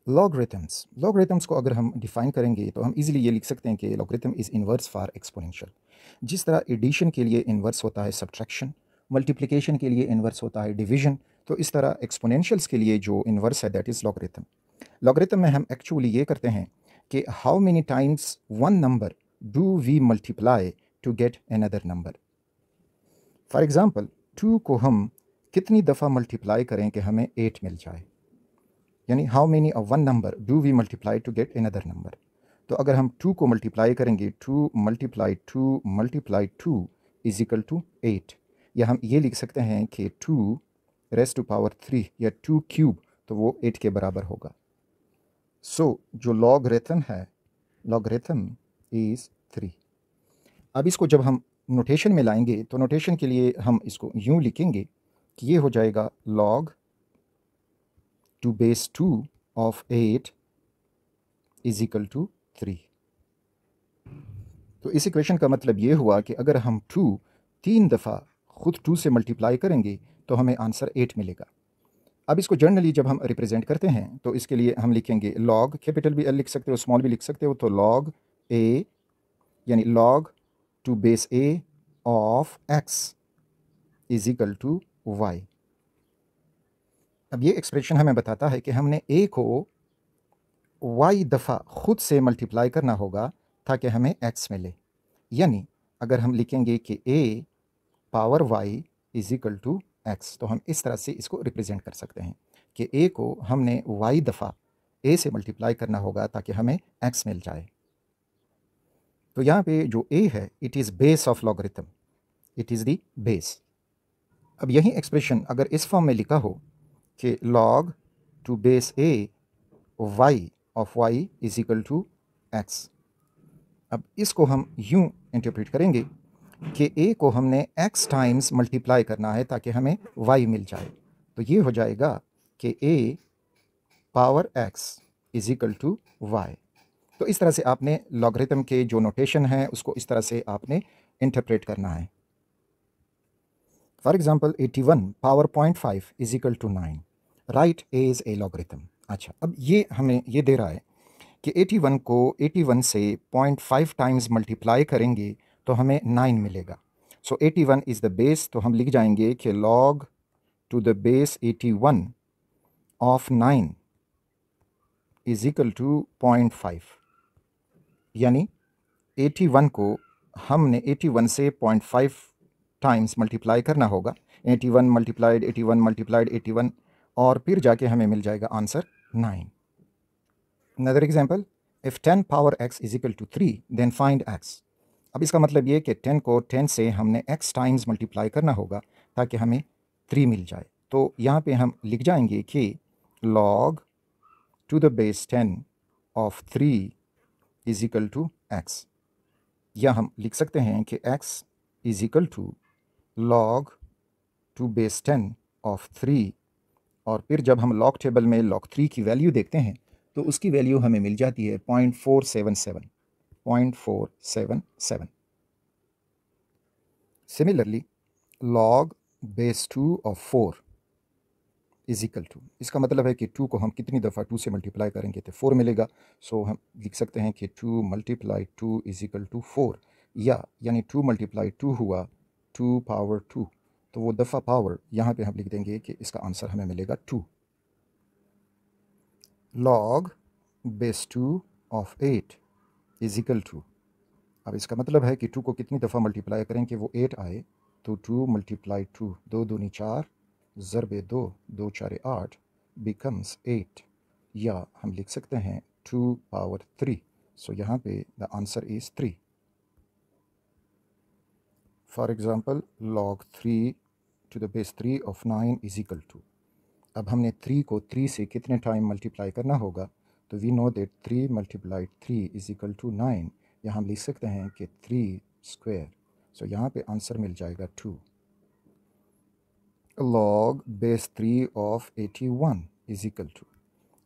Logarithms को अगर हम डिफ़ाइन करेंगे तो हम इजीली ये लिख सकते हैं कि logarithm is inverse for exponential. जिस तरह एडिशन के लिए इन्वर्स होता है सब्ट्रैक्शन, मल्टीप्लिकेशन के लिए इन्वर्स होता है डिवीजन, तो इस तरह एक्सपोनेंशियल्स के लिए जो इन्वर्स है दैट इज़ लॉगरिथम। लॉगरिथम में हम एक्चुअली ये करते हैं कि how many times one number do we multiply to get another number. For example 2 को हम कितनी दफ़ा मल्टीप्लाई करें कि हमें 8 मिल जाए, यानी how many of one number do we multiply to get another number. तो अगर हम 2 को मल्टीप्लाई करेंगे 2 मल्टीप्लाई 2 इज इक्वल टू 8, या हम ये लिख सकते हैं कि 2 रेज़ टू पावर 3 या 2 क्यूब, तो वो 8 के बराबर होगा। सो जो लॉगरिथम है, लॉगरिथम इज़ 3। अब इसको जब हम नोटेशन में लाएंगे तो नोटेशन के लिए हम इसको यूँ लिखेंगे कि ये हो जाएगा log 2 base 2 of 8 is equal to 3। तो इस इक्वेशन का मतलब ये हुआ कि अगर हम 2 3 दफ़ा खुद 2 से मल्टीप्लाई करेंगे तो हमें आंसर 8 मिलेगा। अब इसको जनरली जब हम रिप्रेजेंट करते हैं तो इसके लिए हम लिखेंगे log, कैपिटल भी L लिख सकते हो, स्मॉल भी लिख सकते हो, तो log a यानी log 2 base a of x is equal to y। अब ये एक्सप्रेशन हमें बताता है कि हमने a को y दफ़ा खुद से मल्टीप्लाई करना होगा ताकि हमें x मिले। यानी अगर हम लिखेंगे कि a power y is equal to x, तो हम इस तरह से इसको रिप्रेजेंट कर सकते हैं कि a को हमने y दफ़ा a से मल्टीप्लाई करना होगा ताकि हमें x मिल जाए। तो यहाँ पे जो a है it is base of logarithm, it is the base. अब यही एक्सप्रेशन अगर इस फॉर्म में लिखा हो कि log 2 base a y of y is equal to x, अब इसको हम यूं इंटरप्रेट करेंगे कि a को हमने x टाइम्स मल्टीप्लाई करना है ताकि हमें y मिल जाए। तो ये हो जाएगा कि a power x is equal to y। तो इस तरह से आपने लॉगरिथम के जो नोटेशन है उसको इस तरह से आपने इंटरप्रेट करना है। For example 81 power 0.5 is equal to 9, right a is a logarithm. अच्छा, अब ये हमें ये दे रहा है कि 81 को 81 से 0.5 टाइम्स मल्टीप्लाई करेंगे तो हमें 9 मिलेगा। सो 81 इज़ द बेस, तो हम लिख जाएंगे कि log to the base 81 of 9 is equal to 0.5, यानी 81 को हमने 81 से 0.5 टाइम्स मल्टीप्लाई करना होगा। 81 मल्टीप्लाइड 81 मल्टीप्लाइड 81 और फिर जाके हमें मिल जाएगा answer 9। Another example, if 10 power x is equal to 3 then find x। अब इसका मतलब ये कि 10 को 10 से हमने x टाइम्स मल्टीप्लाई करना होगा ताकि हमें 3 मिल जाए। तो यहाँ पे हम लिख जाएंगे कि log to the base 10 of 3 is equal to x, या हम लिख सकते हैं कि x is equal to log 2 बेस 10 ऑफ 3, और फिर जब हम लॉग टेबल में log 3 की वैल्यू देखते हैं तो उसकी वैल्यू हमें मिल जाती है 0.477। सिमिलरली log बेस 2 ऑफ 4 इज इक्वल टू, इसका मतलब है कि 2 को हम कितनी दफ़ा 2 से मल्टीप्लाई करेंगे तो 4 मिलेगा। सो हम लिख सकते हैं कि 2 मल्टीप्लाई 2 इज इक्वल टू 4, या यानी 2 मल्टीप्लाई 2 हुआ 2 पावर 2, तो वो दफ़ा पावर यहाँ पे हम लिख देंगे कि इसका आंसर हमें मिलेगा 2। log बेस 2 ऑफ 8 इज इक्वल टू, अब इसका मतलब है कि 2 को कितनी दफ़ा मल्टीप्लाई करें कि वो 8 आए, तो 2 मल्टीप्लाई 2, 2 दूनी 4 ज़रबे 2, 2 4 8 बिकम्स 8, या हम लिख सकते हैं 2 पावर 3। सो यहाँ पे the answer is 3। For example log 3 to the base 3 of 9 is equal to, अब हमने 3 को 3 से कितने टाइम मल्टीप्लाई करना होगा, तो we know that 3 multiply 3 is equal to 9, या हम लिख सकते हैं कि 3 स्क्वायर। सो यहाँ पे आंसर मिल जाएगा 2। log बेस 3 ऑफ 81 इज इक्वल टू,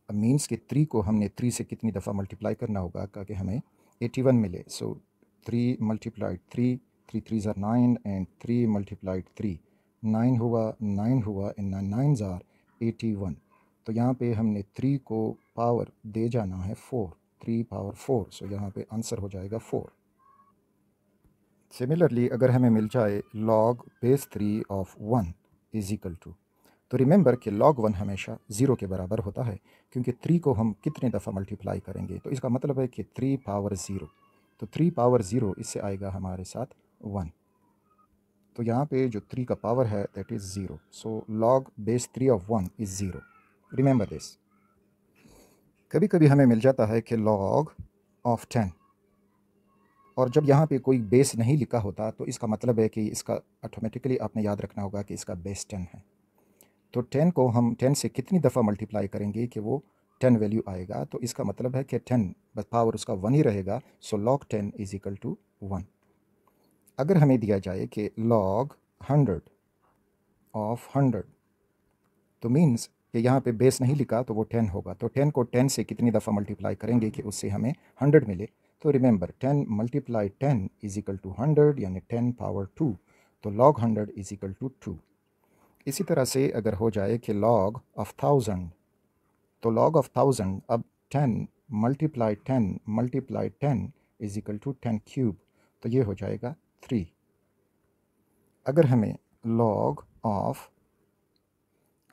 अब मीन्स कि 3 को हमने 3 से कितनी दफ़ा मल्टीप्लाई करना होगा ताकि हमें 81 मिले। सो 3 मल्टीप्लाइड 3, 3 3 ज़ार 9 एंड 3 मल्टीप्लाइड 3, 9 हुआ 9 हुआ एंड 9 ज़ार 81। तो यहाँ पे हमने 3 को पावर दे जाना है 4, 3 पावर 4, सो यहाँ पे आंसर हो जाएगा 4। सिमिलरली अगर हमें मिल जाए log बेस 3 ऑफ 1 इज इक्वल टू, तो रिमेंबर कि log 1 हमेशा 0 के बराबर होता है, क्योंकि 3 को हम कितने दफ़ा मल्टीप्लाई करेंगे, तो इसका मतलब है कि 3 पावर 0, तो 3 पावर 0 इससे आएगा हमारे साथ 1, तो यहाँ पे जो 3 का पावर है दैट इज़ 0, सो log बेस 3 ऑफ 1 इज़ 0। Remember this. कभी कभी हमें मिल जाता है कि log ऑफ 10, और जब यहाँ पे कोई बेस नहीं लिखा होता तो इसका मतलब है कि इसका ऑटोमेटिकली आपने याद रखना होगा कि इसका बेस 10 है। तो 10 को हम 10 से कितनी दफ़ा मल्टीप्लाई करेंगे कि वो 10 वैल्यू आएगा, तो इसका मतलब है कि 10 बस पावर उसका 1 ही रहेगा, सो log 10 इज इक्वल टू 1। अगर हमें दिया जाए कि log 100 ऑफ 100, तो मीन्स कि यहाँ पे बेस नहीं लिखा तो वो 10 होगा, तो 10 को 10 से कितनी दफ़ा मल्टीप्लाई करेंगे कि उससे हमें 100 मिले, तो remember 10 multiply 10 is equal to 100, यानी 10 पावर 2, तो log 100 इज इक्वल टू 2। इसी तरह से अगर हो जाए कि log ऑफ 1000, तो log ऑफ 1000 अब 10 multiply 10 is equal to 10 cube, तो ये हो जाएगा 3। अगर हमें log ऑफ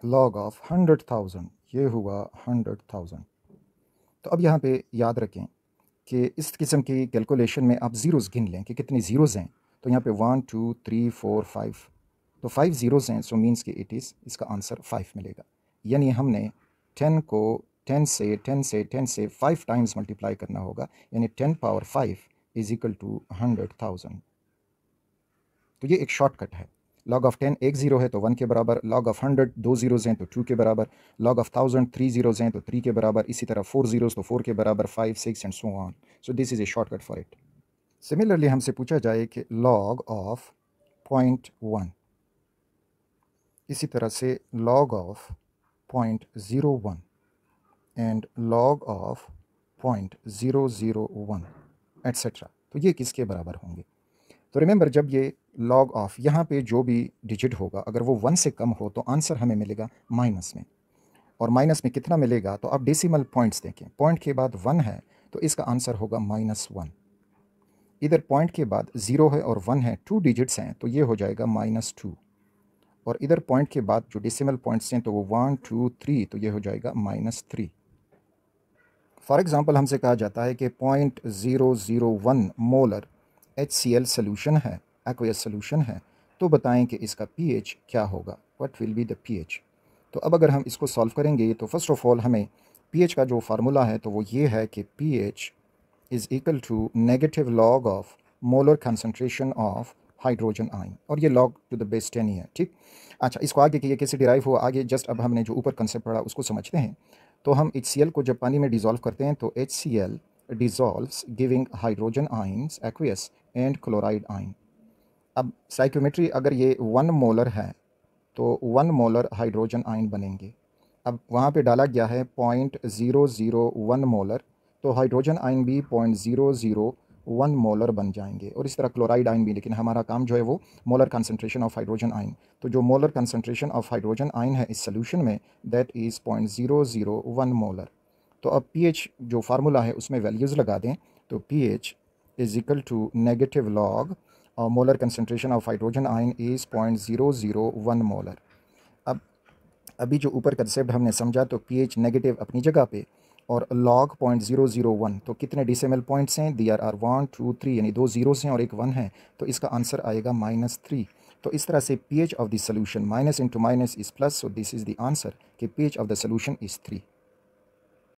100,000, ये हुआ 100,000, तो अब यहाँ पे याद रखें कि इस किस्म की कैलकुलेशन में आप ज़ीरोज़ गिन लें कि कितनी ज़ीरोज़ हैं, तो यहाँ पे 1 2 3 4 5, तो 5 ज़ीरोज़ हैं, सो मीन्स कि इट इज़, इसका आंसर 5 मिलेगा। यानी हमने 10 को 10 से 5 टाइम्स मल्टीप्लाई करना होगा, यानी 10 पावर 5 इज इक्वल टू 100,000। तो ये एक शॉर्टकट है। log ऑफ 10 एक ज़ीरो है तो 1 के बराबर, log ऑफ 100 2 ज़ीरोज़ हैं तो 2 के बराबर, log ऑफ 1000 3 ज़ीरोज़ हैं तो 3 के बराबर, इसी तरह 4 ज़ीरोज़ तो 4 के बराबर, 5 6 and so on. So this is a shortcut for it. Similarly हमसे पूछा जाए कि log ऑफ 0.1, इसी तरह से log of 0.01 and log of 0.001 etcetera, तो ये किसके बराबर होंगे। तो रिमेंबर जब ये log ऑफ यहाँ पे जो भी डिजिट होगा अगर वो 1 से कम हो तो आंसर हमें मिलेगा माइनस में, और माइनस में कितना मिलेगा, तो आप डेसिमल पॉइंट्स देखें, पॉइंट के बाद 1 है तो इसका आंसर होगा -1। इधर पॉइंट के बाद 0 है और 1 है, 2 डिजिट्स हैं तो ये हो जाएगा -2, और इधर पॉइंट के बाद जो डेसिमल पॉइंट्स हैं तो वो 1 2 3, तो ये हो जाएगा -3। फॉर एग्ज़ाम्पल हमसे कहा जाता है कि 0.001 मोलर HCl सोल्यूशन है, एक्वस सोल्यूशन है, तो बताएं कि इसका pH क्या होगा, what will be the pH। तो अब अगर हम इसको सॉल्व करेंगे तो फर्स्ट ऑफ ऑल हमें pH का जो फार्मूला है तो वो ये है कि pH is equal to negative log of molar concentration of hydrogen ion, और ये log टू द बेस 10 ही है, ठीक। अच्छा, इसको आगे कि ये कैसे डिराइव हुआ आगे जस्ट अब हमने जो ऊपर कंसेप्ट पढ़ा उसको समझते हैं। तो हम HCl को जब पानी में डिज़ोल्व करते हैं तो HCl dissolves giving hydrogen ions aqueous and chloride ion। अब स्टाइक्योमेट्री अगर ये 1 मोलर है तो 1 मोलर हाइड्रोजन आयन बनेंगे। अब वहाँ पे डाला गया है 0.001 मोलर, तो हाइड्रोजन आयन भी 0.001 मोलर बन जाएंगे, और इस तरह क्लोराइड आयन भी, लेकिन हमारा काम जो है वो molar concentration of hydrogen ion. तो जो molar concentration of hydrogen ion है इस सोल्यूशन में दैट इज़ 0.001 मोलर। तो अब pH जो फार्मूला है उसमें वैल्यूज़ लगा दें, तो pH is equal to negative log molar concentration of hydrogen ion is 0.001 molar. अब अभी जो ऊपर कंसेप्ट हमने समझा तो pH नेगेटिव अपनी जगह पे, और log 0.001, तो कितने डेसिमल पॉइंट्स हैं, दियर आर 1 2 3, यानी 2 ज़ीरोज़ हैं और एक 1 है, तो इसका आंसर आएगा -3। तो इस तरह से pH of the solution minus into minus is plus, so this is the answer कि pH of the solution is 3।